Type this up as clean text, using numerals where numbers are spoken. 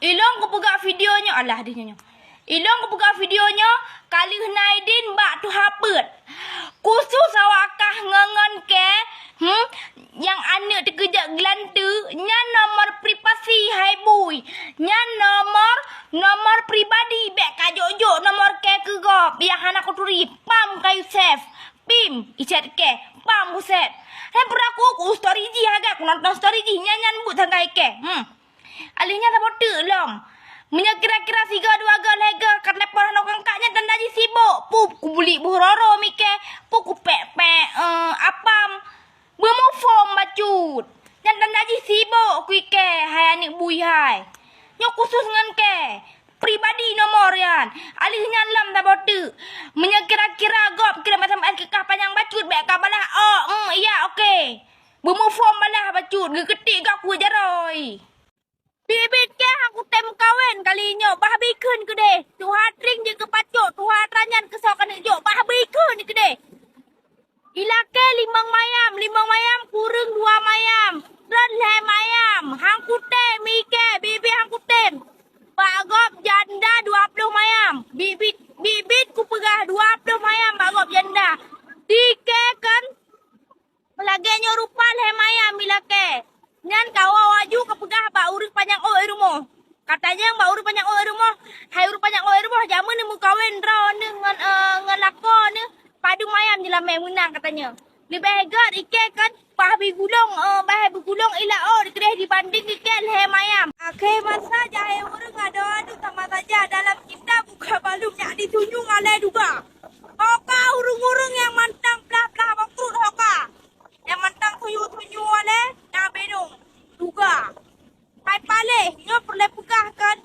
Ilong ko pegak videonya. Alah dia nyanyi. Ilong ko pegak videonya. Kali Naidin bak tu hapet. Khusus awakah ngengen ke. Yang anak terkejak gelantu. Nya nomor privasi hai bui. Nya nomor pribadi. Bek kajok-jok nomor ke kegop. Yang anak ko turi. Pam kayu Yusef. Pim. Icat ke. Pam buset. Hai peraku story ji agak. Aku nonton story ji. Nyanyan but tanggai ke. Alihnya tak bodoh long. Punya kira-kira 3-2 lega karena porang orang kaknya dan daji sibuk. Ku beli buhroro mike. Ku pek-pek apam. Bemu form bacut. Dan daji sibuk ku ike. Hai anik bui hai. Nyok khusus ngan ke. Pribadi nomor yan. Alihnya lam tak bodoh. Punya kira-kira gop. Kira macam kekah panjang bacut. Bek kabalah. Iya okey. Bemu form balah bacut. Geketik gak ku jaroi. Bibit ke aku tem kawen kalinya bah bikun ke deh. Tuhan ring je ke pacok, Tuhan ranyan ke sokan jo bah bikun ke deh. Ilake 5 mayam kurung 2 mayam. Dan le mayam, hang kute mike bibi hang kutem. Bagop janda 20 mayam. Bibit ku pegah 20 mayam bagop janda. Dike kan lagenya rupa le mayam ilake. Nyan kawa waju kepegah ba urus panjang rumah. Katanya yang ba urus panjang rumah. Hai urus panjang rumah jamu ni mu kawin draw ni ngelako ni padu mayam jelame menang katanya. Lebih hegat ike kan bah bigulung begulung ila dikedeh dibanding ike le mayam. Akhir masa jahe urang adu sama saja dalam kita buka balum nak ditunjuk alai juga. Hoka urung-urung yang mantang pelah-pelah bakrut hoka. Yang mantang tuyu-tuyu alai nak benung juga. Hai pale, nyo perle pegah kan